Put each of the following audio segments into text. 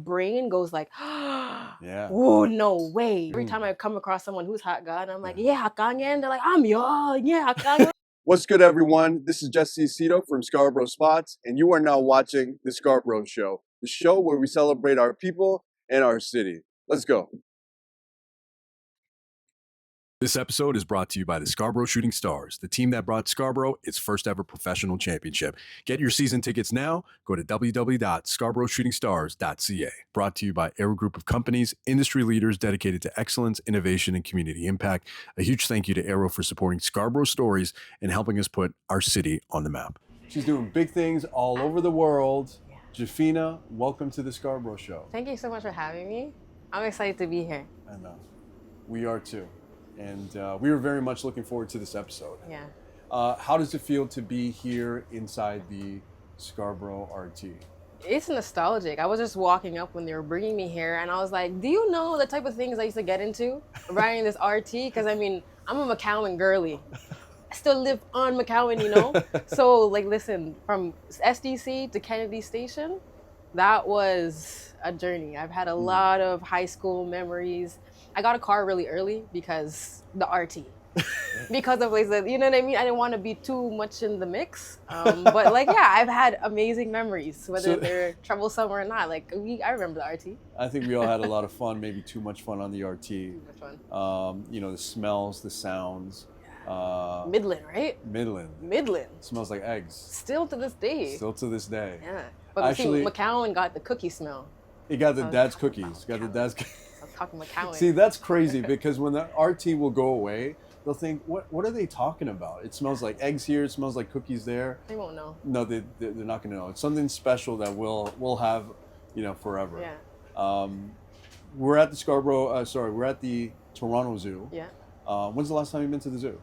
brain goes like, Yeah. oh, no way. Every time I come across someone who's Hakka, and I'm like, yeah, Hakka again. They're like, I'm young, yeah, Hakka. What's good, everyone? This is Jephina from Scarborough Spots, and you are now watching The Scarborough Show, the show where we celebrate our people and our city. Let's go. This episode is brought to you by the Scarborough Shooting Stars, the team that brought Scarborough its first ever professional championship. Get your season tickets now. Go to www.scarboroughshootingstars.ca. Brought to you by Aero Group of Companies, industry leaders dedicated to excellence, innovation, and community impact. A huge thank you to Aero for supporting Scarborough stories and helping us put our city on the map. She's doing big things all over the world. Jephina, welcome to the Scarborough Show. Thank you so much for having me. I'm excited to be here. I know. We are too. And we were very much looking forward to this episode. Yeah. How does it feel to be here inside the Scarborough RT? It's nostalgic. I was just walking up when they were bringing me here, and I was like, do you know the type of things I used to get into riding this RT? Because, I mean, I'm a McCowan girly. I still live on McCowan, you know? So, like, listen, from SDC to Kennedy Station, that was a journey. I've had a lot of high school memories. I got a car really early because the RT. Because of places, you know what I mean? I didn't want to be too much in the mix. But like, yeah, I've had amazing memories, whether they're troublesome or not. Like, I remember the RT. I think we all had a lot of fun, maybe too much fun on the RT. Too much fun. You know, the smells, the sounds. Midland, right? Midland. Smells like eggs. Still to this day. Still to this day. Yeah. But actually, see, McCowan got the cookie smell. It got the dad's cookies. Got the dad's Talking McCowan. See, that's crazy because when the RT will go away, they'll think, what are they talking about? It smells like eggs here. It smells like cookies there. They won't know. No, they're not going to know. It's something special that we'll have, you know, forever. Yeah. We're at the we're at the Toronto Zoo. Yeah. When's the last time you've been to the zoo?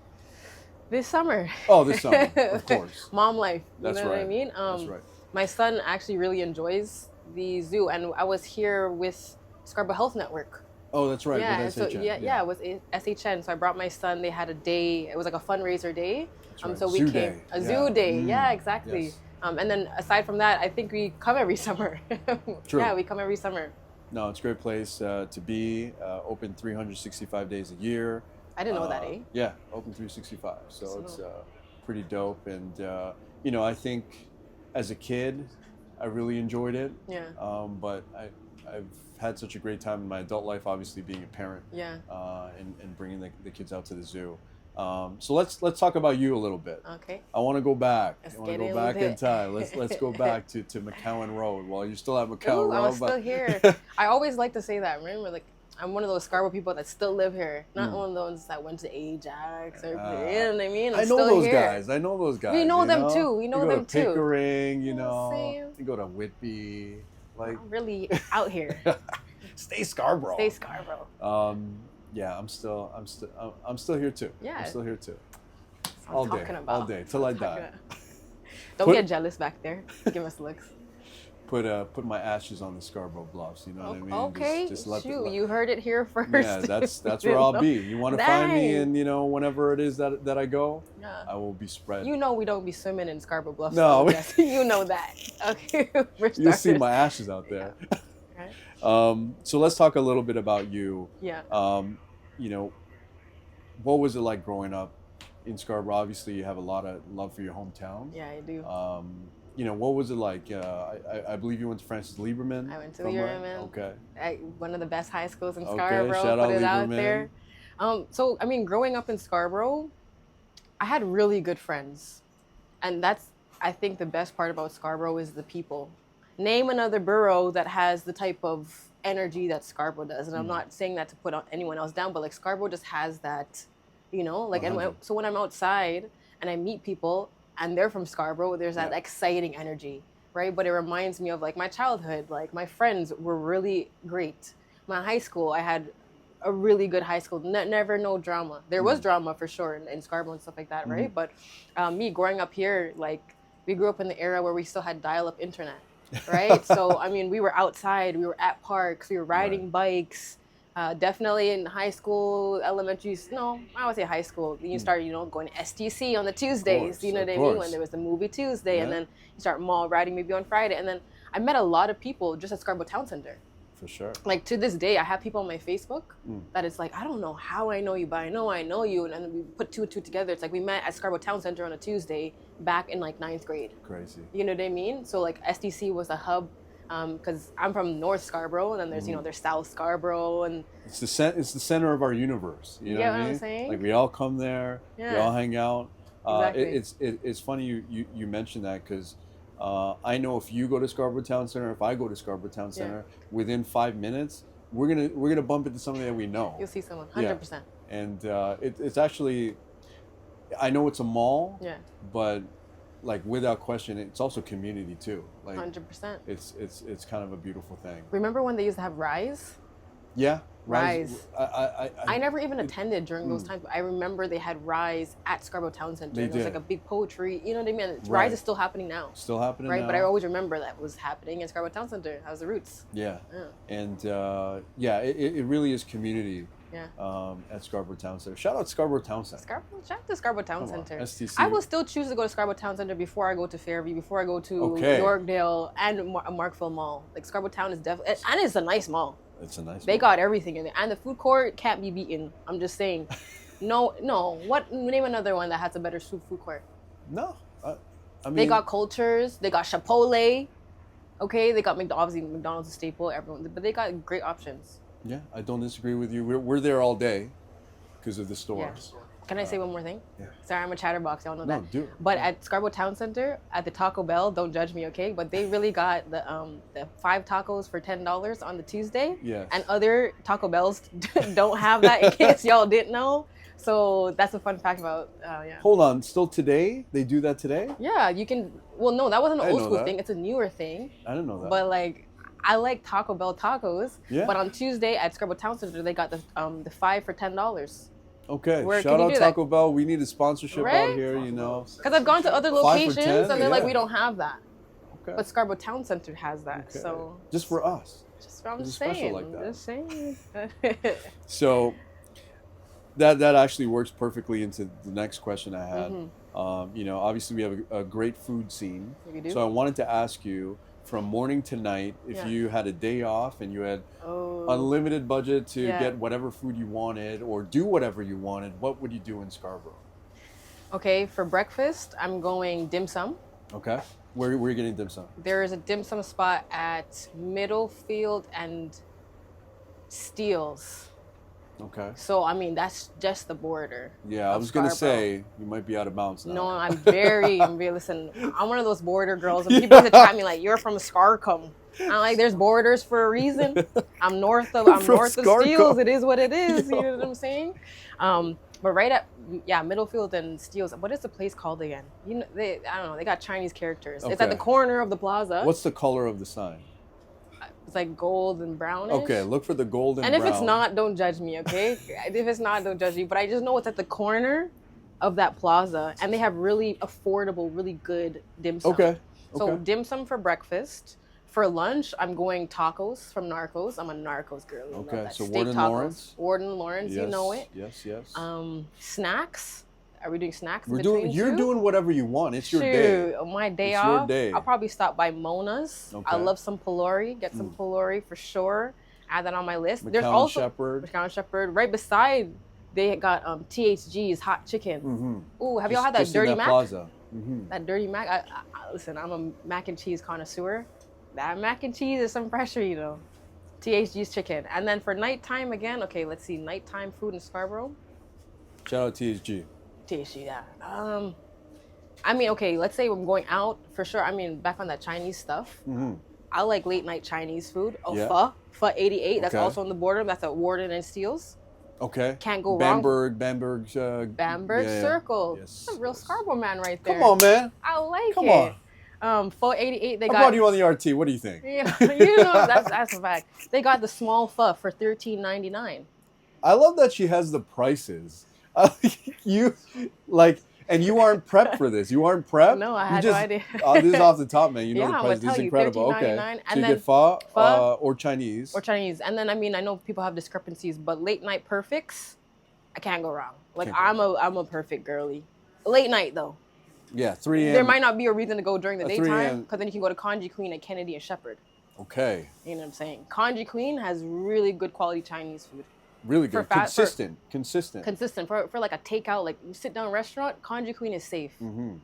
This summer. Oh, this summer, of course. Mom life. That's know right. What I mean? That's right. My son actually really enjoys the zoo, and I was here with Scarborough Health Network. Oh, that's right. Yeah, with so SHN. yeah, it was SHN. So I brought my son. They had a day. It was like a fundraiser day. That's right. So we Zoo came day. a zoo day. Yeah, exactly. Yes. And then aside from that, I think we come every summer. True. Yeah, we come every summer. No, it's a great place to be. Open 365 days a year. I didn't know that, eh? Yeah, open 365. So it's pretty dope. And you know, I think as a kid, I really enjoyed it. Yeah. But I've had such a great time in my adult life, obviously being a parent. Yeah. And bringing the kids out to the zoo. So let's talk about you a little bit. Okay. I want to go back. Let's I want to get go back into in it. time. Let's go back to McCowan Road. Well, you're still at McCowan Road. I'm still here. I always like to say that. Remember, like, I'm one of those Scarborough people that still live here. Not one of those that went to Ajax or, you know what I mean? I know those guys. I know those guys. We know them too. We know them too. Pickering, you You know what I'm know. saying? You go to Whitby. Like, I'm really out here. stay Scarborough. Stay Scarborough. Yeah, I'm still here too. Yeah. I'm still here too. That's what All I'm day, talking about. all day, till I That's what I'm die. talking about. Don't get jealous back there. Give us looks. Put my ashes on the Scarborough Bluffs. You know what I mean? Okay, Just let shoot, you heard it here first. Yeah, that's where I'll be. You want to find me, and you know, whenever it is that I go, I will be spread. You know we don't be swimming in Scarborough Bluffs. No, so you know that. Okay, you'll see my ashes out there. Yeah. Right. So let's talk a little bit about you. Yeah. You know, what was it like growing up in Scarborough? Obviously, you have a lot of love for your hometown. Yeah, I do. You know, what was it like? I believe you went to Francis Lieberman. I went to Lieberman. Okay. One of the best high schools in Okay, Scarborough. shout Put out it out Lieberman. there. So, I mean, growing up in Scarborough, I had really good friends. And that's, I think, the best part about Scarborough is the people. Name another borough that has the type of energy that Scarborough does. And I'm not saying that to put anyone else down, but like Scarborough just has that, you know, like, so when I'm outside and I meet people, and they're from Scarborough, there's that exciting energy, right? But it reminds me of like my childhood. Like my friends were really great. My high school, I had a really good high school. Never no drama. There was drama for sure in Scarborough and stuff like that, right? But me growing up here, like we grew up in the era where we still had dial-up internet, right? So I mean, we were outside, we were at parks, we were riding bikes. Definitely in high school, elementary, no, I would say high school. You start, you know, going to STC on the Tuesdays, you know what I mean? When there was the movie Tuesday, and then you start mall riding maybe on Friday. And then I met a lot of people just at Scarborough Town Center. For sure. Like to this day, I have people on my Facebook that it's like, I don't know how I know you, but I know you. And then we put two and two together. It's like we met at Scarborough Town Center on a Tuesday back in like 9th grade. Crazy. You know what I mean? So like SDC was a hub because I'm from North Scarborough, and then there's, you know, there's South Scarborough. And it's the center of our universe. You know what I mean? I'm saying? Like we all come there, we all hang out. Exactly. It's funny you mentioned that because I know if you go to Scarborough Town Center, if I go to Scarborough Town Center, within 5 minutes, we're gonna bump into somebody that we know. You'll see someone, 100%. Yeah. And it's actually, I know it's a mall, but like without question, it's also community too. Like 100%. It's kind of a beautiful thing. Remember when they used to have Rise? Yeah. Rise. I never even attended during those times, but I remember they had Rise at Scarborough Town Center. It was like a big poetry, you know what I mean? Rise is still happening now. Still happening now. Right, but I always remember that was happening in Scarborough Town Center. That was the roots. Yeah. And it really is community. At Scarborough Town Center. Shout out Scarborough Town Center. Shout out to Scarborough Town Center. STC. I will still choose to go to Scarborough Town Center before I go to Fairview, before I go to Yorkdale and Markville Mall. Like Scarborough Town is definitely, and it's a nice mall. It's a nice They mall. got everything in there. And the food court can't be beaten. I'm just saying. No. What? Name another one that has a better food court. No. I mean, they got Cultures. They got Chipotle. Okay, they got obviously McDonald's a staple. Everyone, but they got great options. Yeah, I don't disagree with you. We're there all day because of the stores. Yeah. Can I say one more thing? Yeah. Sorry, I'm a chatterbox. Y'all know that. No, do it. But at Scarborough Town Center, at the Taco Bell, don't judge me, okay? But they really got the 5 tacos for $10 on the Tuesday. Yes. And other Taco Bells don't have that, in case y'all didn't know. So that's a fun fact about, Hold on, still today? They do that today? Yeah, you can, well, no, that wasn't an old school that. thing. It's a newer thing. I didn't know that. But like, I like Taco Bell tacos. Yeah. But on Tuesday at Scarborough Town Center, they got the 5 for $10. Okay, Where shout can out you do Taco Bell. We need a sponsorship Right? out here, you know. Because I've gone to other 5 for locations 10? and they're like, we don't have that. Okay. But Scarborough Town Center has that. Okay. So just for us. I'm It's just special saying. like that. I'm just saying. So that actually works perfectly into the next question I had. Mm-hmm. You know, obviously we have a great food scene. We do. So I wanted to ask you, from morning to night, if you had a day off and you had unlimited budget to get whatever food you wanted or do whatever you wanted, what would you do in Scarborough? Okay, for breakfast, I'm going dim sum. Okay. Where are you getting dim sum? There is a dim sum spot at Middlefield and Steeles. Okay. So, I mean, that's just the border. Yeah, I was going to say, you might be out of bounds now. No, listen, I'm one of those border girls. And people used to tell me, like, you're from Scarcom. I'm like, there's borders for a reason. I'm north of Steeles. It is what it is. You know what I'm saying? But right at, Middlefield and Steeles. What is the place called again? You know, I don't know. They got Chinese characters. Okay. It's at the corner of the plaza. What's the color of the sign? It's like gold and brownish. Okay, look for the gold and brown. And if it's not, don't judge me, okay? If it's not, don't judge me. But I just know it's at the corner of that plaza, and they have really affordable, really good dim sum. Okay. So dim sum for breakfast. For lunch, I'm going tacos from Narcos. I'm a Narcos girl. Okay, so steak Warden tacos. Lawrence. Warden Lawrence, Yes, you know it. Yes. Snacks. Are we doing snacks? You're doing whatever you want. It's your day. My day it's off. Your day. I'll probably stop by Mona's. Okay. I love some Pylori. Get some Pylori for sure. Add that on my list. There's McCown also Shepherd. McCown Shepherd. Right beside, they got THG's hot chicken. Mm-hmm. Ooh, have y'all had that Dirty Mac? Plaza. Mm-hmm. That Dirty Mac. I listen, I'm a mac and cheese connoisseur. That mac and cheese is some pressure, you know. THG's chicken. And then for nighttime again, okay, let's see, nighttime food in Scarborough. Shout out THG. THG, yeah. I mean, okay, let's say I'm going out for sure. I mean, back on that Chinese stuff. Mm-hmm. I like late night Chinese food. Pho 88. That's Okay. also on the border. That's at Warden and Steeles. Okay. Can't go wrong. Bamberg. Bamberg Circle. Yes, That's a real Scarborough man right there. Come on, man. I like Come it. on. Pho 88. They I got. brought you on the RT. What do you think? You know, that's a fact. They got the small pho for $13.99. I love that she has the prices. And you aren't prepped for this. You aren't prepped? No, I had no idea. This is off the top, man. You know Yeah, the I'm price. gonna This is tell you, incredible. Okay. $13.99, So and you then get pho pho or Chinese. Or Chinese. And then, I mean, I know people have discrepancies, but late night perfects, I can't go wrong. Like, I'm a perfect girly. Late night, though. Yeah, 3 a.m. There might not be a reason to go during the 3 daytime, a.m. because then you can go to Conji Queen at Kennedy and Shepherd. Okay. You know what I'm saying? Kanji Queen has really good quality Chinese food. Really good. Consistent. Consistent. For like a takeout, like you sit down restaurant, Kanji Queen is safe. Mm-hmm.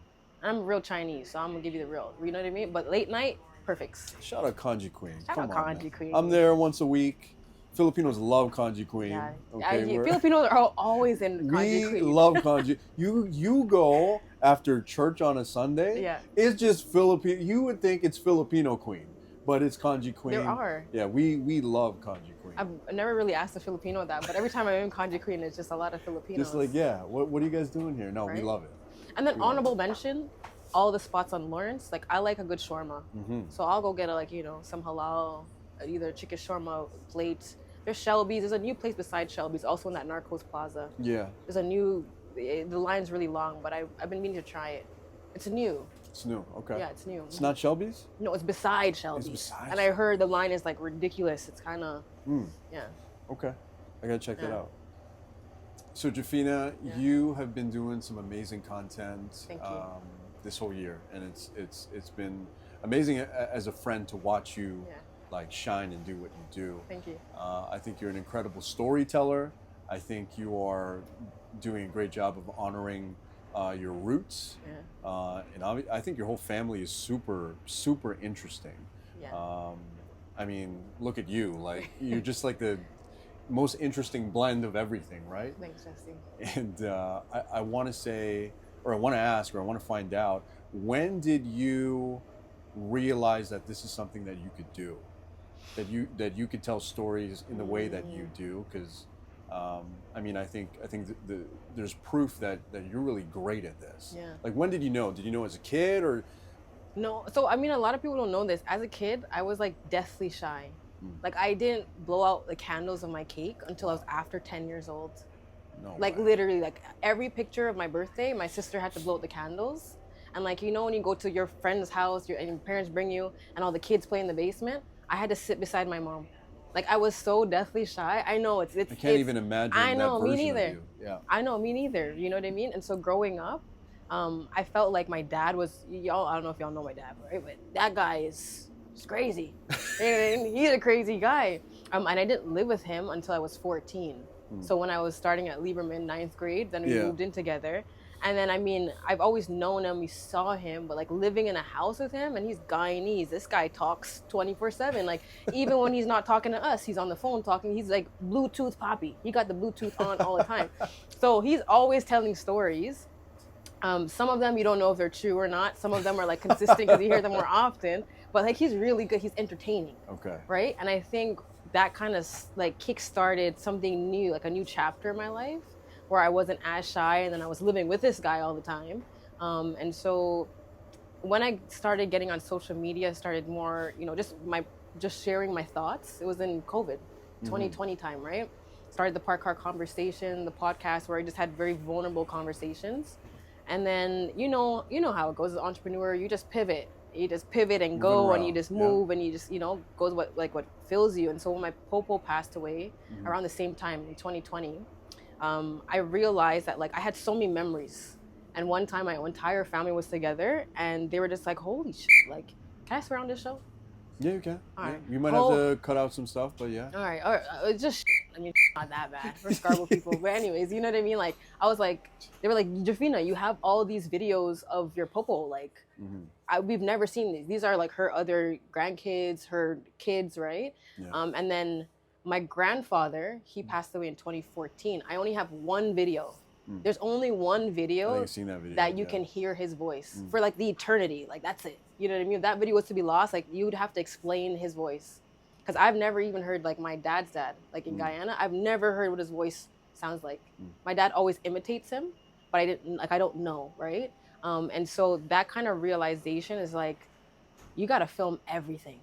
I'm real Chinese, so I'm gonna give you the real. You know what I mean? But late night, perfect. Shout out Kanji Queen. Shout out Kanji Queen. I'm there once a week. Filipinos love Kanji Queen. Yeah. Okay, Filipinos are always in Kanji Queen. We love Kanji. You go after church on a Sunday. Yeah. It's just Filipino. You would think it's Filipino Queen, but it's Kanji Queen. There are. Yeah, we love Kanji Queen. I've never really asked a Filipino that, but every time I'm in Kanji Queen, it's just a lot of Filipinos. Just like, yeah, what are you guys doing here? No, right? We love it. And then honorable mention, all the spots on Lawrence. Like, I like a good shawarma. Mm-hmm. So I'll go get some halal, either chicken shawarma plate. There's Shelby's. There's a new place beside Shelby's, also in that Narcos Plaza. Yeah. There's a new, the line's really long, but I've been meaning to try it. It's new. It's new, okay. Yeah, it's new. It's not Shelby's? No, it's beside Shelby's. It's beside. And I heard the line is like ridiculous. It's kind of, yeah. Okay, I gotta check that out. So Jephina, you have been doing some amazing content this whole year, and it's been amazing as a friend to watch you like shine and do what you do. Thank you. I think you're an incredible storyteller. I think you are doing a great job of honoring your roots, and I think your whole family is super interesting. Yeah. I mean, look at you, like you're just like the most interesting blend of everything, right? Thanks, Jesse. And I want to say, or I want to ask, or I want to find out, when did you realize that this is something that you could do, that you could tell stories in the way that you do? Because I mean, I think there's proof that you're really great at this. Yeah. Like, when did you know? Did you know as a kid, or? No. So I mean, a lot of people don't know this. As a kid, I was like deathly shy. Like, I didn't blow out the candles of my cake until I was after 10 years old. No like way. Literally, like every picture of my birthday, my sister had to blow out the candles. And like, you know, when you go to your friend's house and your parents bring you and all the kids play in the basement, I had to sit beside my mom. Like, I was so deathly shy. I know it's. I can't even imagine. I know, that me version neither. Of you. Yeah. I know, me neither. You know what I mean? And so growing up, I felt like my dad was, y'all, I don't know if y'all know my dad, right? But that guy is crazy. He's a crazy guy. And I didn't live with him until I was 14. So when I was starting at Lieberman, 9th grade, then we moved in together. And then, I mean, I've always known him, we saw him, but like living in a house with him, and he's Guyanese. This guy talks 24/7. Like, even when he's not talking to us, he's on the phone talking. He's like Bluetooth Poppy. He got the Bluetooth on all the time. So he's always telling stories. Some of them you don't know if they're true or not. Some of them are like consistent because you hear them more often. But like, he's really good. He's entertaining. Okay. Right? And I think that kind of like kick-started something new, like a new chapter in my life, where I wasn't as shy, and then I was living with this guy all the time. And so when I started getting on social media, started more, you know, just sharing my thoughts. It was in COVID, 2020 time, right? Started the Park Car Conversation, the podcast, where I just had very vulnerable conversations. And then, you know how it goes as an entrepreneur, you just pivot. You just pivot and go, and you just move, and you just, you know, goes what fills you. And so when my popo passed away around the same time in 2020, I realized that like I had so many memories. And one time my entire family was together, and they were just like, holy shit, like, can I swear on this show? Yeah, you can. All right. You might have to cut out some stuff, but yeah. All right. It's just shit. I mean, not that bad for Scarborough people. But anyways, you know what I mean? Like, I was like, they were like, Jephina, you have all these videos of your popo. Like, we've never seen these. These are like her other grandkids, her kids, right? Yeah. And then my grandfather, he passed away in 2014. I only have one video. There's only one video that you can hear his voice for like the eternity. Like, that's it. You know what I mean? If that video was to be lost, like, you would have to explain his voice. Because I've never even heard like my dad's dad, like in Guyana. I've never heard what his voice sounds like. My dad always imitates him, but I don't know, right? And so that kind of realization is like, you got to film everything.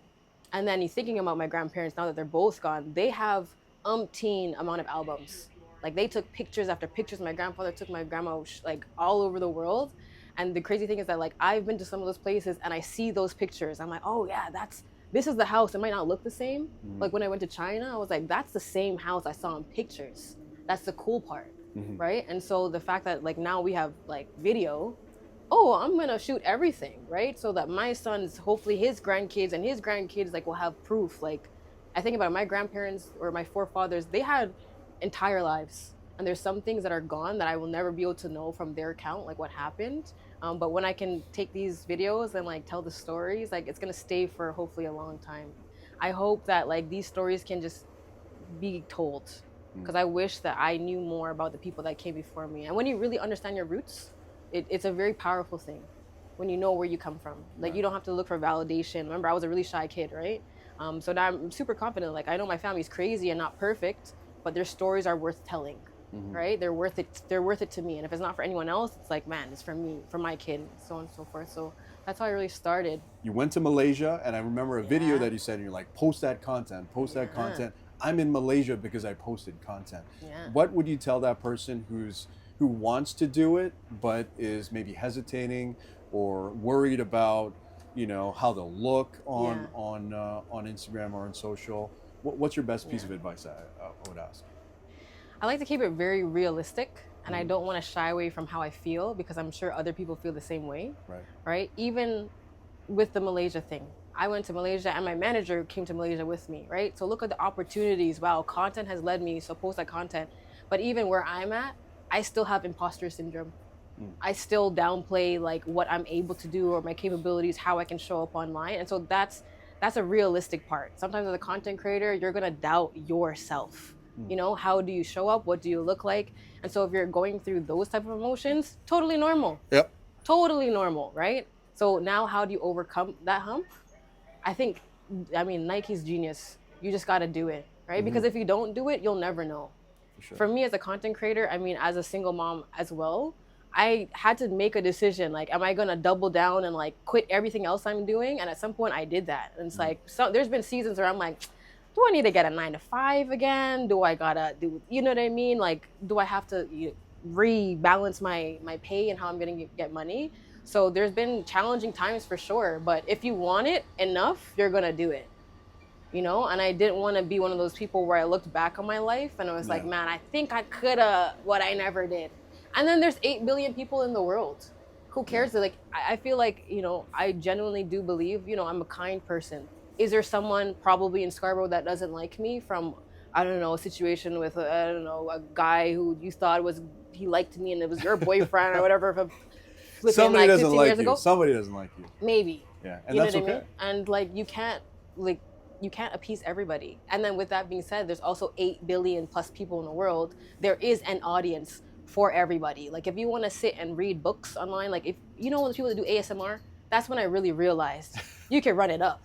And then you're thinking about my grandparents now that they're both gone. They have umpteen amount of albums. Like, they took pictures after pictures. My grandfather took my grandma like all over the world. And the crazy thing is that like, I've been to some of those places and I see those pictures. I'm like, oh yeah, this is the house. It might not look the same. Like when I went to China, I was like, that's the same house I saw in pictures. That's the cool part, right? And so the fact that like now we have like video, oh, I'm gonna shoot everything, right? So that my sons, hopefully his grandkids and his grandkids, like will have proof. Like, I think about it, my grandparents or my forefathers, they had entire lives, and there's some things that are gone that I will never be able to know from their account, like what happened. But when I can take these videos and like tell the stories, like it's gonna stay for hopefully a long time. I hope that like these stories can just be told, because I wish that I knew more about the people that came before me. And when you really understand your roots, it's a very powerful thing when you know where you come from. Like, you don't have to look for validation. Remember, I was a really shy kid, right? So now I'm super confident. Like, I know my family's crazy and not perfect, but their stories are worth telling, right? They're worth it. They're worth it to me. And if it's not for anyone else, it's like, man, it's for me, for my kid, so on and so forth. So that's how I really started. You went to Malaysia, and I remember a video that you said, and you're like, post that content, post that content. I'm in Malaysia because I posted content. What would you tell that person who wants to do it but is maybe hesitating or worried about, you know, how they'll look on Instagram or on social? What's your best piece of advice I would ask? I like to keep it very realistic, and I don't want to shy away from how I feel, because I'm sure other people feel the same way. Right? Even with the Malaysia thing, I went to Malaysia and my manager came to Malaysia with me, right? So look at the opportunities. Wow, content has led me, so post that content. But even where I'm at, I still have imposter syndrome. I still downplay like what I'm able to do or my capabilities, how I can show up online. And so that's a realistic part. Sometimes as a content creator, you're gonna doubt yourself. You know, how do you show up? What do you look like? And so if you're going through those type of emotions, totally normal. Yep. Totally normal, right? So now how do you overcome that hump? I mean, Nike's genius. You just got to do it, right? Because if you don't do it, you'll never know. For me as a content creator, I mean, as a single mom as well, I had to make a decision. Like, am I going to double down and like quit everything else I'm doing? And at some point I did that. And it's like, there's been seasons where I'm like, do I need to get a 9 to 5 again? Do I gotta do, you know what I mean? Like, do I have to rebalance my pay and how I'm going to get money? So there's been challenging times for sure, but if you want it enough, you're gonna do it, you know? And I didn't want to be one of those people where I looked back on my life and I was like, man, I think I coulda, what I never did. And then there's 8 billion people in the world. Who cares? Like, I feel like, you know, I genuinely do believe, you know, I'm a kind person. Is there someone probably in Scarborough that doesn't like me from, I don't know, a situation with, a guy who you thought he liked me and it was your boyfriend or whatever. Somebody like doesn't like you. Ago. Somebody doesn't like you. Maybe. Yeah, and you that's know what okay. I mean? And like you can't appease everybody. And then with that being said, there's also 8 billion plus people in the world. There is an audience for everybody. Like, if you want to sit and read books online, like if you know those people that do ASMR, that's when I really realized you can run it up.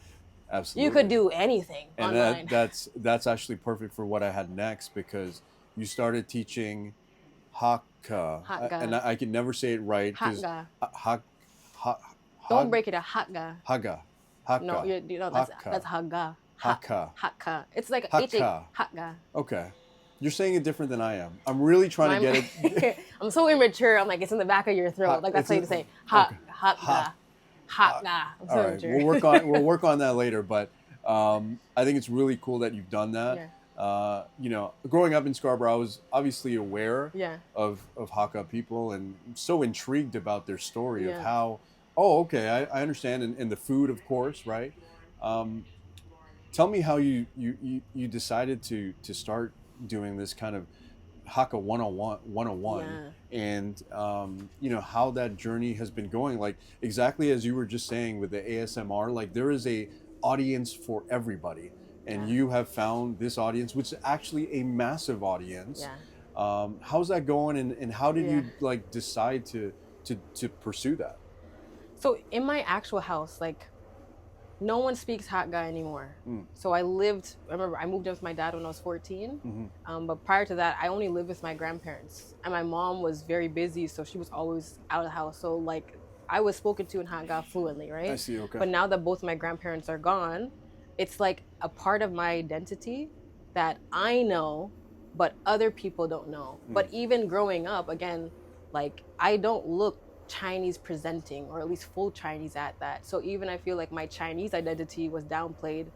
Absolutely. You could do anything and online. that's actually perfect for what I had next, because you started teaching Hakka. And I can never say it right. Hakka. Don't break it. Hakka. Hakka. No, that's Hakka. Hakka. Hakka. It's like Hakka. Hakka. Okay. You're saying it different than I am. I'm really trying to get it. I'm so immature. I'm like, it's in the back of your throat. Like, that's how you say Hakka. Hakka. I'm so immature. We'll work on that later. But I think it's really cool that you've done that. Yeah. You know, growing up in Scarborough, I was obviously aware of Hakka people and so intrigued about their story of how, I understand. And the food, of course, right? Tell me how you decided to start doing this kind of Hakka 101 and you know, how that journey has been going. Like, exactly as you were just saying with the ASMR, like there is a audience for everybody. And you have found this audience, which is actually a massive audience. How's that going, and how did you like decide to pursue that? So in my actual house, like, no one speaks Hakka anymore. So I remember I moved in with my dad when I was 14. But prior to that, I only lived with my grandparents. And my mom was very busy, so she was always out of the house. So like, I was spoken to in Hakka fluently, right? I see, okay. But now that both my grandparents are gone, it's like a part of my identity that I know, but other people don't know. But even growing up, again, like, I don't look Chinese presenting, or at least full Chinese at that. So even I feel like my Chinese identity was downplayed,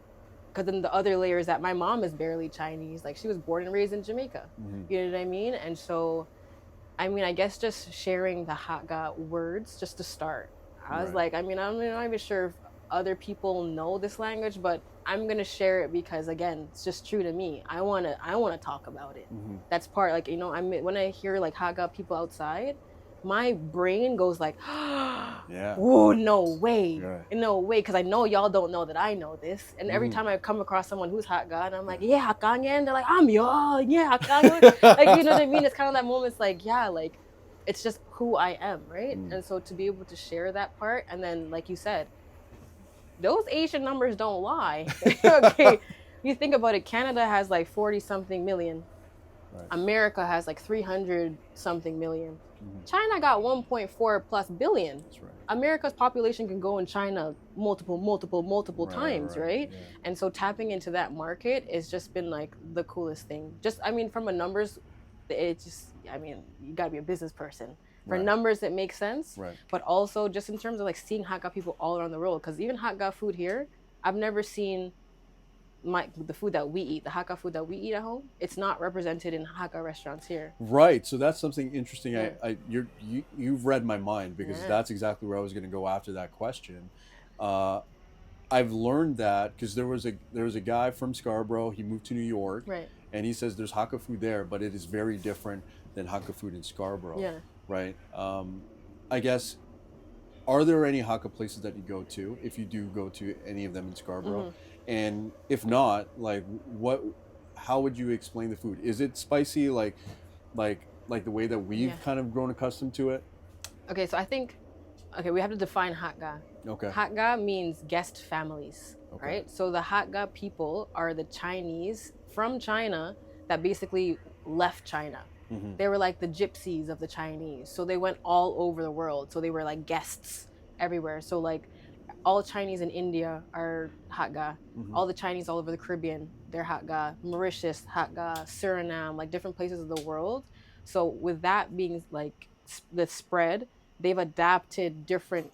because then the other layer is that my mom is barely Chinese. Like, she was born and raised in Jamaica. You know what I mean? And so I mean, I guess just sharing the Hakka words just to start. I was Right. like, I mean, I'm not even sure if other people know this language, but I'm gonna share it because again, it's just true to me. I wanna talk about it. Mhm. That's part like when I hear like Hakka people outside, my brain goes like, Yeah. oh no way, Right. no way, because I know y'all don't know that I know this. And every Mhm. time I come across someone who's Hakka, and I'm like, yeah, Hakka, and they're like, I'm y'all, yeah, Hakka, like you know what I mean? It's kind of that moment. It's like, yeah, like it's just who I am, right? Mm. And so to be able to share that part, and then like you said, those Asian numbers don't lie. Okay, you think about it, Canada has like 40 something million. Right. America has like 300 something million. Mhm. China got 1.4 plus billion. That's right. America's population can go in China multiple Right, times, right? Yeah. And so tapping into that market has just been like the coolest thing. Just, I mean, from a numbers, it just, I mean, you gotta be a business person. For Right. numbers, it makes sense. Right. But also just in terms of like seeing Hakka people all around the world, because even Hakka food here, I've never seen the food that we eat, the Hakka food that we eat at home. It's not represented in Hakka restaurants here. Right. So that's something interesting. Yeah. You've read my mind because Yeah. that's exactly where I was going to go after that question. I've learned that because there was a guy from Scarborough. He moved to New York, Right. and he says there's Hakka food there, but it is very different than Hakka food in Scarborough. Yeah. Right. I guess. Are there any Hakka places that you go to, if you do go to any of them in Scarborough? Mhm. And if not, like how would you explain the food? Is it spicy like the way that we've Yeah. kind of grown accustomed to it? Okay, so I think, we have to define Hakka. Okay. Hakka means guest families, Okay. right? So the Hakka people are the Chinese from China that basically left China. Mm-hmm. They were like the gypsies of the Chinese. So they went all over the world. So they were like guests everywhere. So like all Chinese in India are Hakka. Mm-hmm. All the Chinese all over the Caribbean, they're Hakka. Mauritius, Hakka. Suriname, like different places of the world. So with that being like the spread, they've adapted different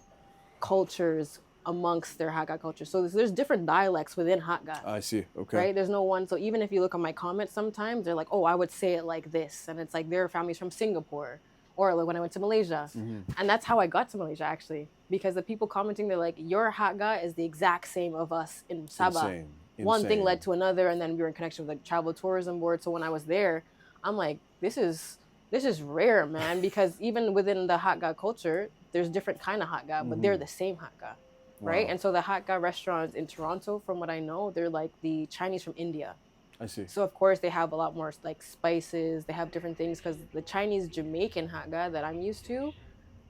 cultures amongst their Hakka culture. So there's different dialects within Hakka. I see. Okay. Right? There's no one. So even if you look at my comments sometimes, they're like, oh, I would say it like this. And it's like their family's from Singapore. Or like when I went to Malaysia. Mm-hmm. And that's how I got to Malaysia, actually. Because the people commenting, they're like, your Hakka is the exact same of us in Sabah. Insane. One thing led to another, and then we were in connection with like travel tourism board. So when I was there, I'm like, this is rare, man. Because even within the Hakka culture, there's different kind of Hakka, but they're the same Hakka. Right? Wow. And so the Hakka restaurants in Toronto, from what I know, they're like the Chinese from India. I see. So of course they have a lot more like spices. They have different things because the Chinese Jamaican Hakka that I'm used to,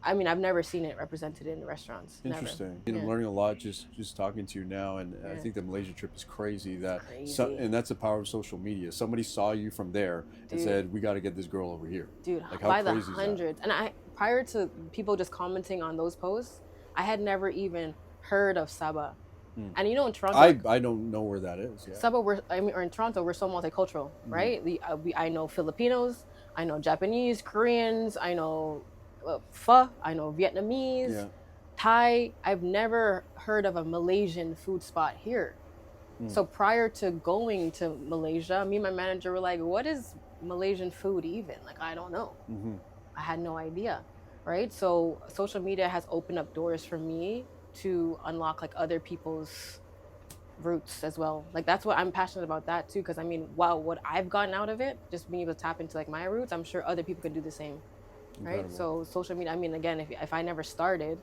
I mean, I've never seen it represented in restaurants. Interesting. Never. I'm Yeah. learning a lot just talking to you now, and I Yeah. think the Malaysia trip is crazy. Crazy. And that's the power of social media. Somebody saw you from there and Dude. said, "We got to get this girl over here." Dude, Like, how by the crazy is that? hundreds. And prior to people just commenting on those posts, I had never even heard of Sabah. And you know, in Toronto, I don't know where that is. Yeah. Sabah, or in Toronto, we're so multicultural, right? I know Filipinos, I know Japanese, Koreans, I know Pho, I know Vietnamese, Yeah. Thai. I've never heard of a Malaysian food spot here. So prior to going to Malaysia, me and my manager were like, what is Malaysian food even? Like, I don't know. Mm-hmm. I had no idea, right? So social media has opened up doors for me to unlock like other people's roots as well. Like that's what I'm passionate about that too. Because I mean, wow, what I've gotten out of it, just being able to tap into like my roots, I'm sure other people can do the same, right? Incredible. So social media, I mean, again, if I never started,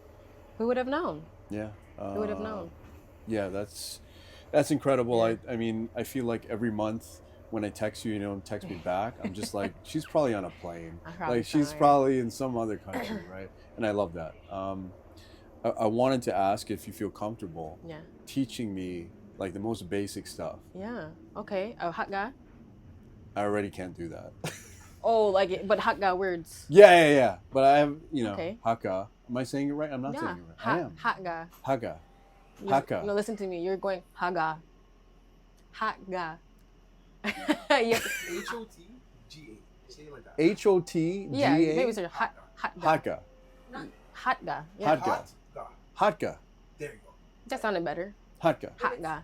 who would have known? Yeah. Who would have known? Yeah, that's incredible. Yeah. I mean, I feel like every month when I text you, you don't text me back. I'm just like, she's probably on a plane. Like she's so, yeah. probably in some other country, right? And I love that. I wanted to ask if you feel comfortable Yeah. teaching me like the most basic stuff. Yeah. Okay. Hakka. I already can't do that. Oh, like but Hakka words. Yeah. But I have, Okay. Hakka. Am I saying it right? I'm not saying it right. I am. Hakka. Hakka. You- Hakka. No, listen to me. You're going Hakka. Hakka. Yeah. H-O-T-G-A. Say it like that. H-O-T-G-A. Yeah. Maybe say Hakka. Hakka. Hakka. Yeah. Hakka. Hot. Ga. Hakka. There you go. That sounded better. Hakka. Hakka. Hot ga.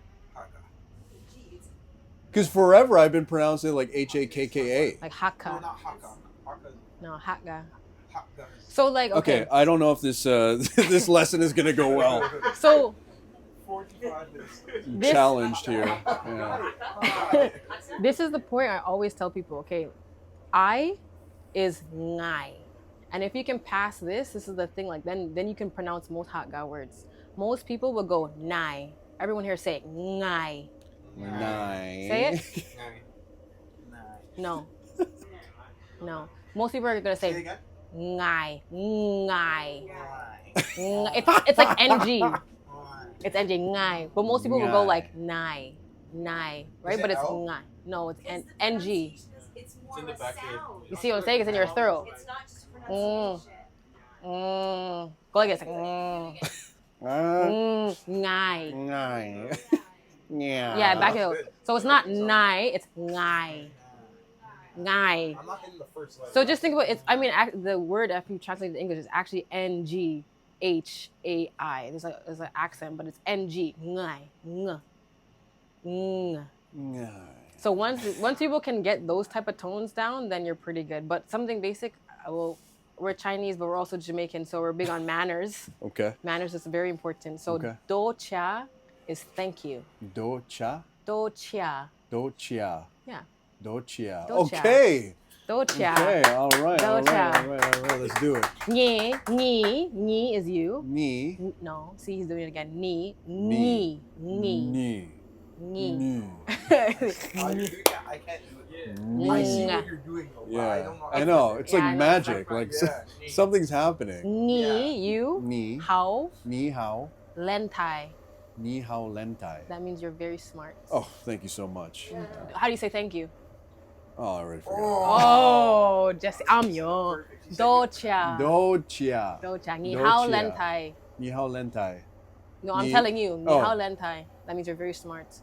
Because forever I've been pronouncing it like Hakka. Like Hakka. No, not Hakka. Hakka. No, Hakka. Hakka. So like, Okay, okay. I don't know if this this lesson is gonna go well. So 45 minutes. This- Challenged here. Yeah. this is the point I always tell people. Okay, I is ngai, and if you can pass this is the thing. Like then you can pronounce most Hakka words. Most people will go nai. Everyone here say ngai. Nine. Say it. No. No. Most people are gonna Say it say again. ngai, ngai. It's like ng. It's ng ngai, but most people will go Ngai. like nai, nai, right? Is it But it's L? ngai. No, it's ng. It's more in the of a back end. sound. You see what I'm saying? It's in your throat. It's not just a pronunciation. Go like this. Ngai. Nine. Yeah. Yeah, back it up. So it's not nai, it's ngai. Ngai. I'm not hitting the first letter. So just think about it. I mean, the word, if you translate it to English, is actually NGHAI. There's an accent, but it's NG. Ngai. Ng. Ng. Nine. So once people can get those type of tones down, then you're pretty good. But something basic, we're Chinese, but we're also Jamaican, so we're big on manners. Okay. Manners is very important. So Okay. do chia is thank you. Do cha. Do chia. Do chia. Yeah. Do chia. Do chia. Okay. Do chia. Okay. All right. Do All right. chia. All right. All right. Let's do it. Ni is you. Ni. No, see, he's doing it again. Ni. Ni. Ni. Ni. How you're doing it, I can't do it. Ni. I see what you're doing though, but I Yeah. don't know. I know. It's Yeah, like I know. magic. Like Yeah. something's happening. Ni, you. Ni. How. Ni hao. Lentai. Ni hao lentai. That means you're very smart. Oh, thank you so much. How do you say thank you? Oh, I already forgot. Oh, Jesse, I'm young. Do chia. Do chia. Do chia. Ni Do hao chia. lentai. Ni hao lentai. No, I'm Ni- telling you. Ni Oh. hao lentai. That means you're very smart.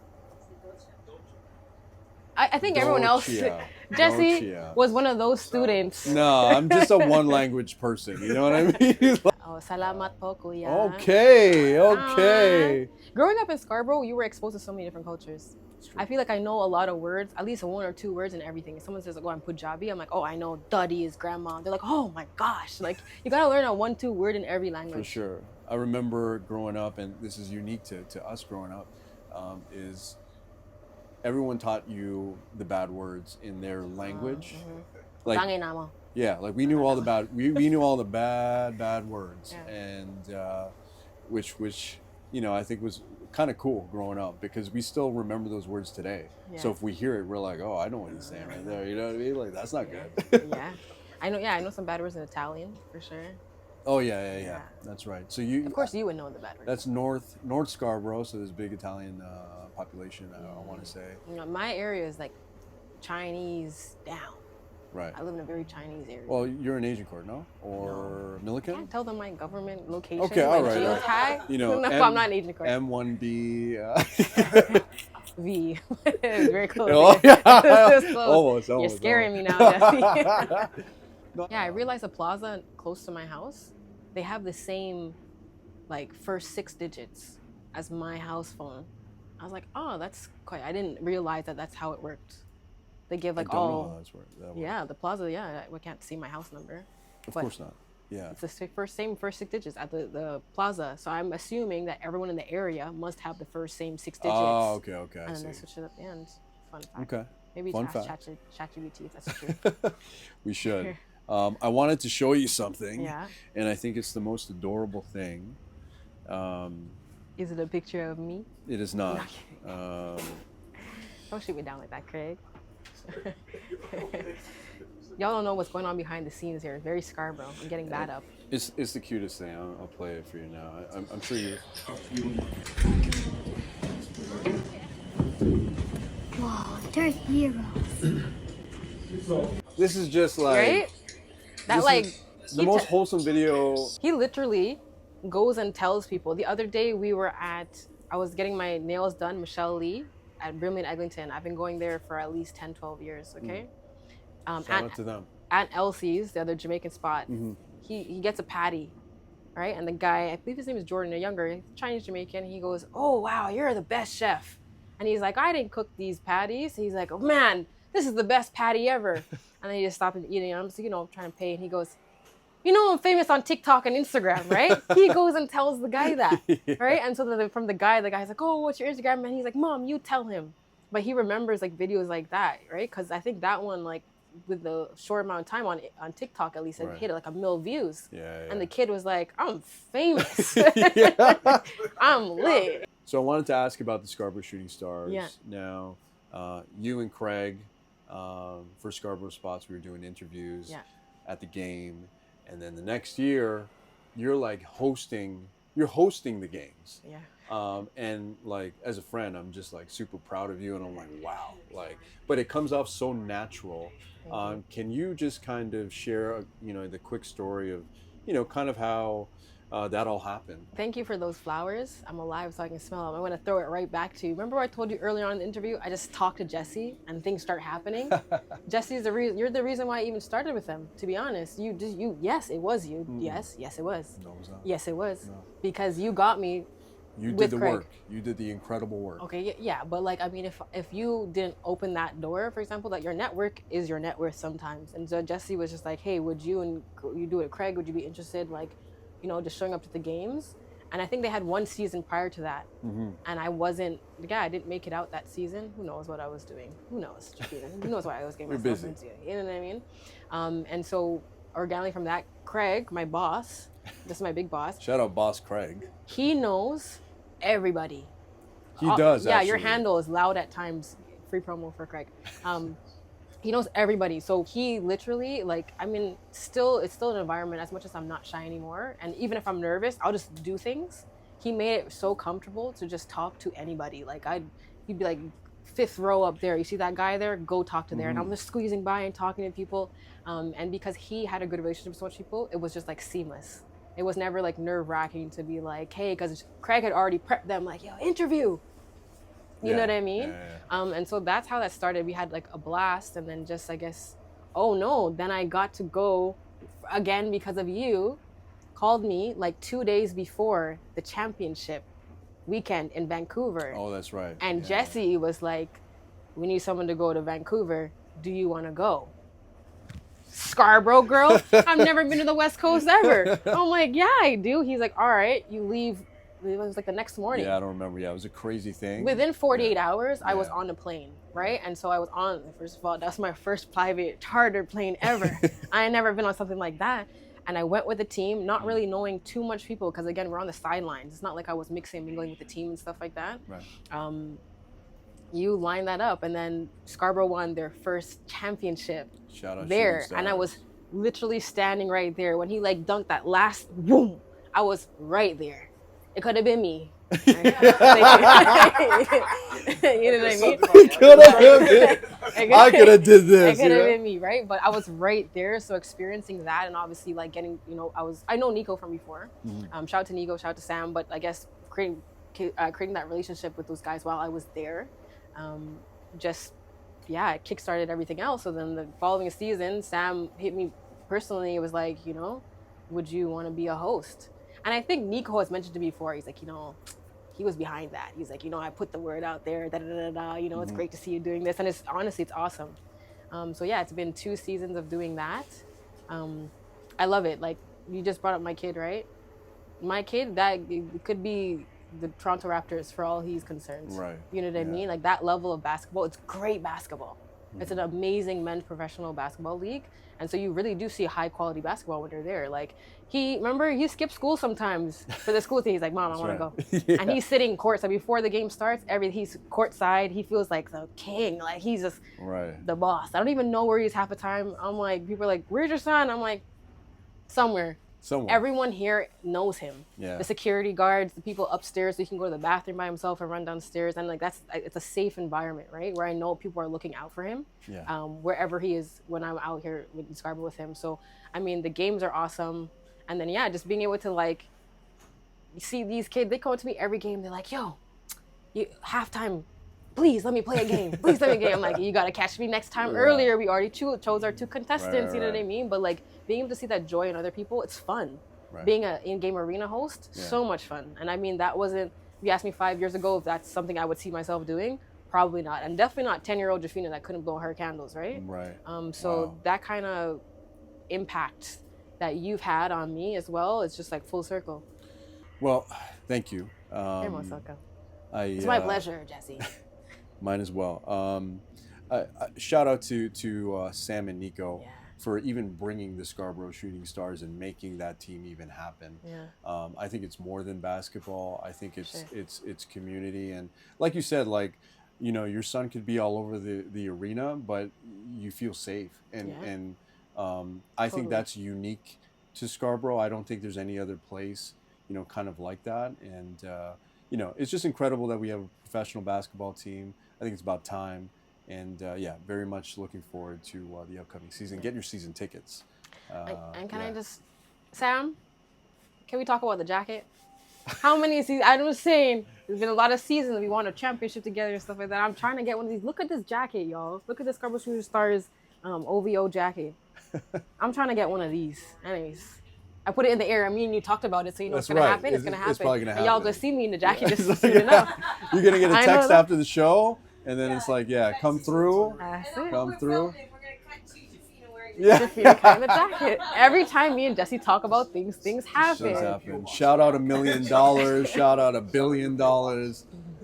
I think everyone Do else. chia. Jesse Do chia. was one of those students. No, I'm just a one language person. You know what I mean? Oh, salamat po, kuya. Okay, okay. Growing up in Scarborough, you were exposed to so many different cultures. I feel like I know a lot of words, at least one or two words and everything. If someone says, oh, I'm Punjabi, I'm like, oh, I know Duddy is grandma. They're like, oh my gosh. Like, you gotta learn a 1-2 word in every language. For sure. I remember growing up, and this is unique to us growing up, is everyone taught you the bad words in their language. Like, Tangin na mo. yeah, like we knew all the bad, we knew all the bad words, Yeah. and which you know I think was kind of cool growing up because we still remember those words today. So Yeah. if we hear it, we're like, oh, I know what he's saying right there. You know what I mean? Like that's not good. Yeah. I know some bad words in Italian, for sure. Oh yeah. Yeah. That's right. So you, Of course, you would know the bad words. that's North Scarborough. So there's a big Italian population. I want to say. You know, my area is like Chinese down. Right. I live in a very Chinese area. Well, you're an Asian Court, no? Or I Milliken? can't tell them my government location, Okay, my all right, all geotag. right. You know, no, M- I'm not an Asian court. M1B. V. It's very close. Oh, It's close. almost. You're almost, scaring me now, almost. Jesse. Yeah, I realized the plaza close to my house, they have the same like first 6 digits as my house phone. I was like, oh, that's quite. I didn't realize that that's how it worked. They give like I don't know all. how that's that works. Yeah, the plaza. Yeah, we can't see my house number. Of but- course not. Yeah. It's the same first 6 digits at the plaza. So I'm assuming that everyone in the area must have the first same 6 digits. Oh, okay. I And then see. they switch it up at the end. Fun fact. Okay. Maybe Fun ask fact. ChatGPT if that's true. We should. I wanted to show you something, Yeah. and I think it's the most adorable thing. Is it a picture of me? It is not. Don't shoot me down like that, Craig. Y'all don't know what's going on behind the scenes here. Very Scarborough. I'm getting bad up. It's the cutest thing. I'll play it for you now. I'm sure you. Wow, they're heroes. This is just like Right? That this like is the most wholesome video. he literally goes and tells people. The other day I was getting my nails done, Michelle Lee, at Brimley and Eglinton. I've been going there for at least 10, 12 years, okay? Shout Aunt, out to them. Aunt Elsie's, the other Jamaican spot, Mm-hmm. he gets a patty, right? And the guy, I believe his name is Jordan, a younger, Chinese Jamaican, he goes, oh, wow, you're the best chef. And he's like, I didn't cook these patties. He's like, oh, man, this is the best patty ever. And then he just stopped eating. I'm just, trying to pay. And he goes, I'm famous on TikTok and Instagram, right? He goes and tells the guy that, right? And so then from the guy's like, oh, what's your Instagram? And he's like, Mom, you tell him. But he remembers like videos like that, right? Because I think that one, like with the short amount of time on TikTok, at least it hit like 1 million views. Yeah. And the kid was like, I'm famous. I'm lit. So I wanted to ask about the Scarborough Shooting Stars. Yeah. Now, you and Craig, for Scarborough Spots, we were doing interviews at the game. And then the next year, you're like hosting the games. Yeah. And like as a friend, I'm just like super proud of you, and I'm like, wow, like, but it comes off so natural. Can you just kind of share, the quick story of, kind of how that all happened? Thank you for those flowers. I'm alive so I can smell them. I want to throw it right back to you. Remember I told you earlier on in the interview, I just talked to Jesse and things start happening? Jesse's the reason, you're the reason why I even started with them, to be honest. Yes, it was you. Yes, it was. No, it was not. Yes, it was. No. Because you got me. You with did the Craig. work. You did the incredible work. Okay, yeah, but like, I mean, if you didn't open that door, for example, that your network is your net worth sometimes. And so Jesse was just like, hey, would you do it with Craig? Would you be interested, like, just showing up to the games? And I think they had one season prior to that. Mm-hmm. And I didn't make it out that season. Who knows what I was doing? Who knows? Who knows what I was getting myself into? You know what I mean? And so organically from that, Craig, my boss, this is my big boss. Shout out Boss Craig. He knows everybody. He does, Yeah, actually. your handle is loud at times. Free promo for Craig. He knows everybody. So he literally, like, I mean, it's still an environment, as much as I'm not shy anymore. And even if I'm nervous, I'll just do things. He made it so comfortable to just talk to anybody. Like, he'd be like, 5th row up there. You see that guy there? Go talk to there. And I'm just squeezing by and talking to people. And because he had a good relationship with so much people, it was just like seamless. It was never like nerve wracking to be like, hey, because Craig had already prepped them like, yo, interview. You know what I mean? Yeah. And so that's how that started. We had like a blast, and then just, I guess, oh no, then I got to go again because of you. Called me like 2 days before the championship weekend in Vancouver. Oh, that's right. And Jesse was like, we need someone to go to Vancouver. Do you want to go? Scarborough girl? I've never been to the West Coast ever. I'm like, yeah, I do. He's like, all right, you leave. It was like the next morning. Yeah, I don't remember. Yeah, it was a crazy thing. Within 48 hours, I was on the plane, right? And so I was on, first of all, that's my first private charter plane ever. I had never been on something like that. And I went with the team, not really knowing too much people, because again, we're on the sidelines. It's not like I was mixing and mingling with the team and stuff like that. Right. You line that up, and then Scarborough won their first championship Shout out there. Shooting And I Stars. was literally standing right there. When he like dunked that last boom, I was right there. It could have been me. You know what I mean? I could have did this. It could have been me, right? But I was right there, so experiencing that, and obviously like getting, I know Nico from before. Shout out to Nico, shout out to Sam, but I guess creating that relationship with those guys while I was there, it kickstarted everything else. So then the following season, Sam hit me personally. It was like, would you want to be a host? And I think Nico has mentioned to me before, he's like, he was behind that. He's like, I put the word out there, it's great to see you doing this. And it's awesome. So yeah, it's been 2 seasons of doing that. I love it. Like, you just brought up my kid, right? My kid, that it could be the Toronto Raptors for all he's concerned. Right. You know what I mean? Like, that level of basketball, it's great basketball. It's an amazing men's professional basketball league. And so you really do see high quality basketball when you're there. Like, he skips school sometimes for the school thing. He's like, Mom, I want to go. And he's sitting courtside before the game starts. He's courtside. He feels like the king. Like, he's just the boss. I don't even know where he is half the time. I'm like, people are like, where's your son? I'm like, somewhere. Everyone here knows him. Yeah. The security guards, the people upstairs, so he can go to the bathroom by himself and run downstairs. And like, it's a safe environment, right? Where I know people are looking out for him. Yeah. Wherever he is when I'm out here in Scarborough with him. So, I mean, the games are awesome. And then, just being able to like, see these kids, they come up to me every game. They're like, yo, halftime, please let me play a game. Please let me play a game. I'm like, you got to catch me next time. Earlier, we already chose our 2 contestants, you know what I mean? But like, being able to see that joy in other people, it's fun. Right. Being an in-game arena host, so much fun. And I mean, that wasn't, if you asked me 5 years ago if that's something I would see myself doing, Probably not. And definitely not 10-year-old Jephina that couldn't blow her candles, right? Right. So Wow. that kind of impact that you've had on me as well, it's just like full circle. Well, thank you. You're most welcome. I, It's my pleasure, Jesse. Mine as well. Shout out to Sam and Nico Yeah. for even bringing the Scarborough Shooting Stars and making that team even happen. Yeah. I think it's more than basketball. I think it's Sure. it's community, and like you said, like, you know, your son could be all over the arena, but you feel safe, and Yeah. I think Totally. that's unique to Scarborough. I don't think there's any other place, you know, kind of like that, and you know, it's just incredible that we have a professional basketball team. I think it's about time. And yeah, very much looking forward to the upcoming season. Get your season tickets. And can yeah. I just, Sam, can we talk about the jacket? How many seasons? I'm just saying, there's been a lot of seasons. We won a championship together and stuff like that. I'm trying to get one of these. Look at this jacket, y'all. Look at this Scarborough Shooting Stars OVO jacket. I'm trying to get one of these. Anyways, I put it in the air. Me and you talked about it, so you know That's it's going to right. happen. It's going to happen. It's probably gonna And y'all happen. going to see me in the jacket just It's soon like, enough. You're gonna get a I know text that. after the show, and then it's like, yeah, come through. That's And it. Come we're through. filming, we're gonna cut to Jephina wearing Yeah. Jephina kind of jacket. Every time me and Jesse talk about things, things happen. Does happen. Shout out $1 million. Shout out $1 billion.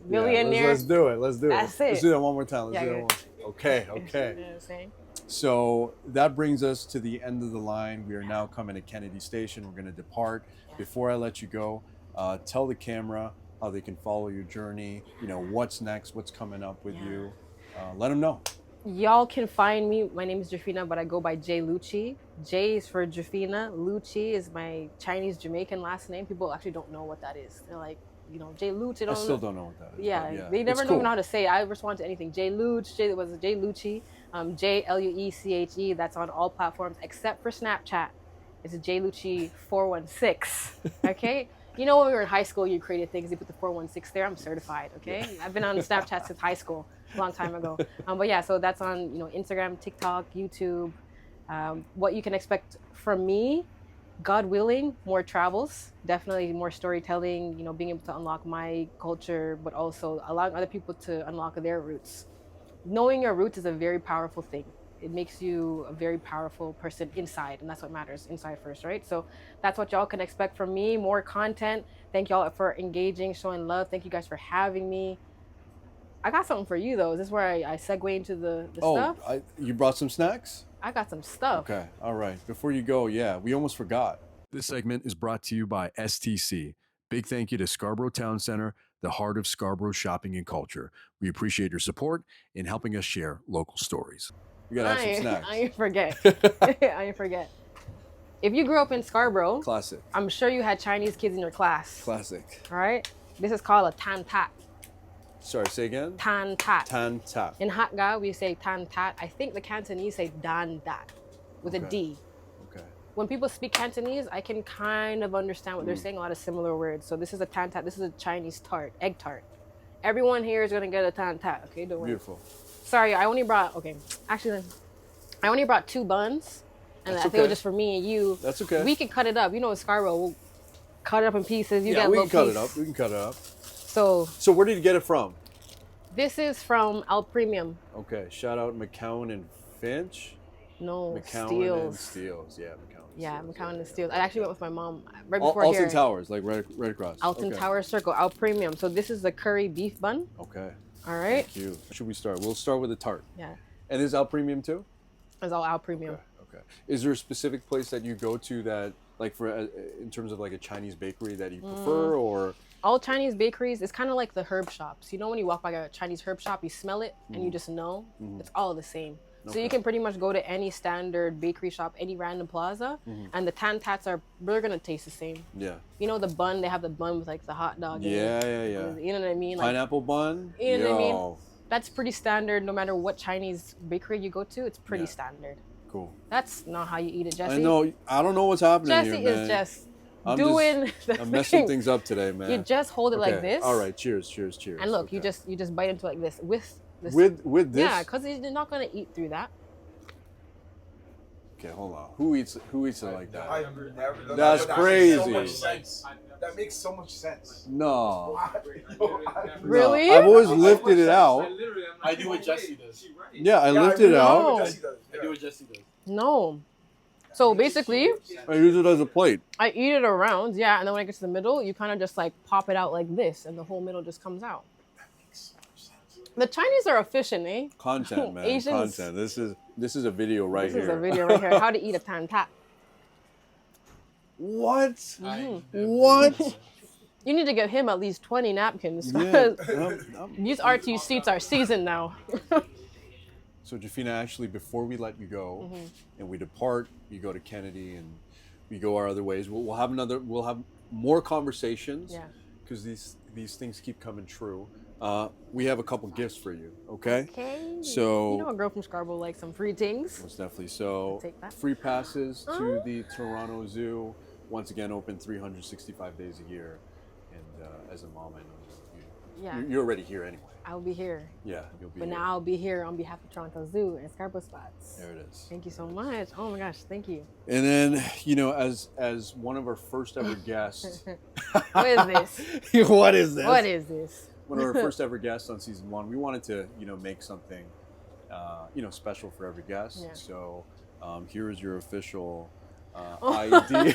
Millionaire. Yeah, let's do it. Let's do it. That's Let's it. do that one more time. Let's Yeah, do that yeah. one. Okay. You know Okay. what I'm saying? So that brings us to the end of the line. We are now coming to Kennedy Station. We're going to depart. Before I let you go, tell the camera how they can follow your journey. You know, what's next, what's coming up with you. Let them know. Y'all can find me. My name is Jephina, but I go by J Lucci. J is for Jephina. Lucci is my Chinese Jamaican last name. People actually don't know what that is. They're like, you know, J Lucci. I still don't know what that is. Yeah, but they never it's know cool. how to say it. I respond to anything. J Lucci. J was J Lucci. JLUECHE. That's on all platforms except for Snapchat. It's J Lucci 416. Okay. You know, when we were in high school, you created things. You put the 416 there. I'm certified. Okay. I've been on Snapchat since high school, a long time ago. But yeah, so that's on, you know, Instagram, TikTok, YouTube. What you can expect from me, God willing, more travels, definitely more storytelling, you know, being able to unlock my culture, but also allowing other people to unlock their roots. Knowing your roots is a very powerful thing. It makes you a very powerful person inside, and that's what matters, inside first, right? So that's what y'all can expect from me, more content. Thank y'all for engaging, showing love. Thank you guys for having me. I got something for you, though. Is this where I segue into the stuff? You brought some snacks? I got some stuff. Okay. All right. Before you go, yeah, we almost forgot. This segment is brought to you by STC. Big thank you to Scarborough Town Center, the heart of Scarborough shopping and culture. We appreciate your support in helping us share local stories. We got to have some snacks. I ain't forget. I ain't forget. If you grew up in Scarborough, Classic. I'm sure you had Chinese kids in your class. Classic. All right? This is called a tan tat. Sorry, say again? Tan tat. Tan tat. In Hakka, we say tan tat. I think the Cantonese say dan dat with a Okay. D. Okay. When people speak Cantonese, I can kind of understand what they're saying, a lot of similar words. So this is a tan tat. This is a Chinese tart, egg tart. Everyone here is going to get a tan tat, okay? Don't worry. Beautiful. Sorry, I only brought 2 buns. And That's I think it was okay. just for me and you. That's okay. We can cut it up. You know, in Scarborough, we'll cut it up in pieces. You Yeah, get a we little can cut piece. it up. We can cut it up. So So where did you get it from? this is from Al Premium. Okay. Shout out McCowan and Finch. No, McCowan and Steels. Steels. Yeah, McCowan. Yeah, Steels, McCowan yeah. and Steels. I actually went with my mom right before Alton here. Towers, like right across. Alton Okay. Tower Circle, Al Premium. So this is the curry beef bun. Okay. All right. Thank you. Should we start? We'll start with the tart. Yeah, And is Al Premium too? it's all Al Premium. Okay. Okay. Is there a specific place that you go to that, like, for in terms of like a Chinese bakery that you prefer, or? All Chinese bakeries, it's kind of like the herb shops. You know, when you walk by a Chinese herb shop, you smell it and you just know it's all the same. So you can pretty much go to any standard bakery shop, any random plaza, and the tan tats they're gonna taste the same. Yeah. You know the bun, they have the bun with like the hot dog in it. Yeah. You know what I mean? Like Pineapple bun. You know what I mean? Yo. that's pretty standard no matter what Chinese bakery you go to, it's pretty Yeah. standard. Cool. That's not how you eat it, Jesse. I know. I don't know what's happening Jesse here, man. is just I'm doing the I'm messing thing. things up today, man. You just hold it like Okay. this. All right. Cheers. Cheers. Cheers. And look, Okay. you just bite into it like this with this. with this. Yeah, because you're not gonna eat through that. Okay, hold on. Who eats it like that? I've never done That's that. crazy. That makes so much sense. That makes so much sense. No. Really? No, I've always lifted it out. I do what Jesse does. Yeah, I lifted it out. know. I do what Jesse does. No. So basically, I use it as a plate. I eat it around, yeah, and then when it gets to the middle, you kind of just like pop it out like this, and the whole middle just comes out. The Chinese are efficient, eh? Content, man. Asians- Content. This is a video right This here. is a video right here. How to eat a tan tap. What? I What? You need to give him at least 20 napkins. Yeah. These RT seats are seasoned now. So Jephina, actually, before we let you go Mm-hmm. and we depart, you go to Kennedy and we go our other ways. We'll have more conversations. Yeah. Because these things keep coming true. We have a couple gifts for you. Okay. Okay. So You know a girl from Scarborough likes some free things. most definitely. So Take that. free passes to the Toronto Zoo. Once again, open 365 days a year. And as a mom, I know Yeah. you're already here anyway. I'll be here. Yeah, you'll be But here. now I'll be here on behalf of Toronto Zoo and Scarborough Spots. There it is. Thank you so much. Oh my gosh, thank you. And then, as one of our first ever guests. What is this? What is this? What is this? One of our first ever guests on season 1. We wanted to, make something, special for every guest. Yeah. So here is your official Oh. ID.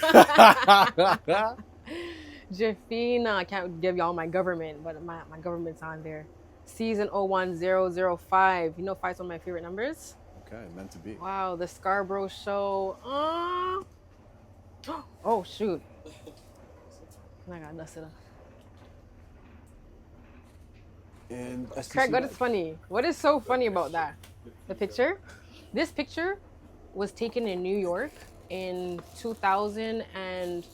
Jephina, I can't give y'all my government, but my government's on there. Season 01005. You know, 5's one of my favorite numbers. Okay, meant to be. Wow, the Scarborough show. Oh, shoot. I got dusted up. And STC Craig, what badge. is funny? What is so funny about that? The picture? This picture was taken in New York in 2000 and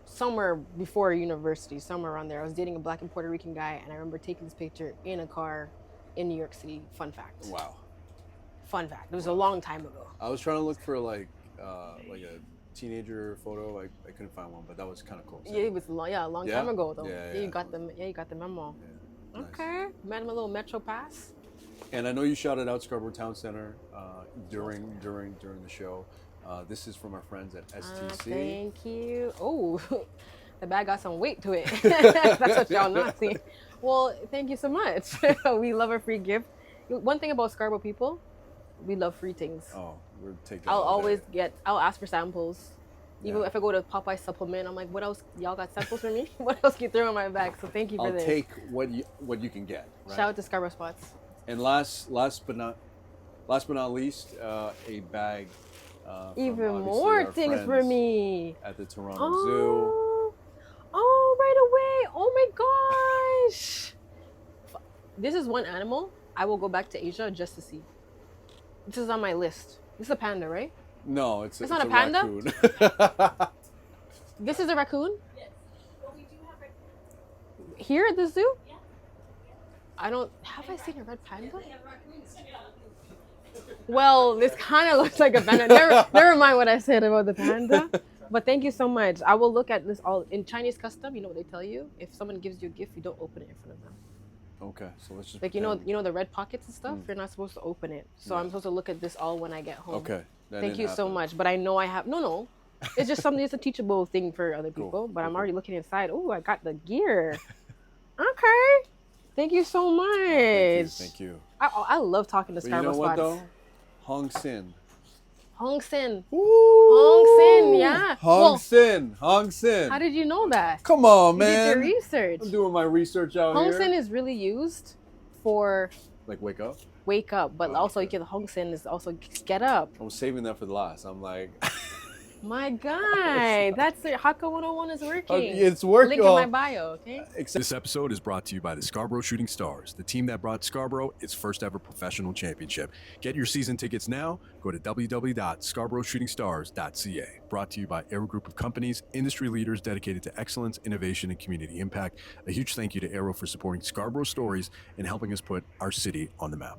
somewhere before university, somewhere around there. I was dating a black and Puerto Rican guy, and I remember taking this picture in a car in New York City. Fun fact. Wow. Fun fact. It was a long time ago. I was trying to look for like a teenager photo. I couldn't find one, but that was kind of cool. Yeah, it was a long Yeah? time ago though. Yeah, you yeah. got the you got the memo. Yeah, nice. Okay, met him a little Metro Pass. And I know you shouted out Scarborough Town Center during the show. This is from our friends at STC. Thank you. Oh, the bag got some weight to it. That's what y'all not see. Well, thank you so much. We love a free gift. One thing about Scarborough people, we love free things. Oh, we'll take that. I'll all day. always I'll ask for samples. Even Yeah. if I go to Popeye Supplement, I'm like, what else? Y'all got samples for me? What else can you throw in my bag? So thank you for I'll this. take what you can get. Right? Shout out to Scarborough Spots. And last but not least, a bag. From Even obviously more our things for friends me. at the Toronto Zoo. Oh, right away. Oh my gosh. This is one animal I will go back to Asia just to see. This is on my list. This is a panda, right? No, it's not a panda? raccoon. This is a raccoon? Yes. But we do have a Here at the zoo? Yeah. Have I seen a red panda? we have raccoons. Well, this kind of looks like a panda. Never mind what I said about the panda. But thank you so much. I will look at this all in Chinese custom. You know what they tell you? If someone gives you a gift, you don't open it in front of them. Okay, so let's just Like pretend. you know the red pockets and stuff. You're not supposed to open it. So I'm supposed to look at this all when I get home. Okay. that Thank didn't you so happen. much. But I know I have no. It's just something. It's a teachable thing for other Cool. people. But I'm Cool. already looking inside. Oh, I got the gear. Okay. Thank you so much. Thank you. I love talking to But you know Scarborough what Spots. though? Hong Sin. Hong Sin. Hong Hong Sin, yeah. Well, Hong Sin. how did you know that? Come on, You did man. your research. I'm doing my research out Hong here. Sin is really used for Like wake up. wake up, but Oh, also okay. you get Hong Sin is also get up. I was saving that for the last. I'm like, My guy, that's it. Hakka 101 is working. it's working. Link in my bio, okay? This episode is brought to you by the Scarborough Shooting Stars, the team that brought Scarborough its first ever professional championship. Get your season tickets now. Go to www.scarboroughshootingstars.ca. Brought to you by Aero Group of Companies, industry leaders dedicated to excellence, innovation, and community impact. A huge thank you to Aero for supporting Scarborough Stories and helping us put our city on the map.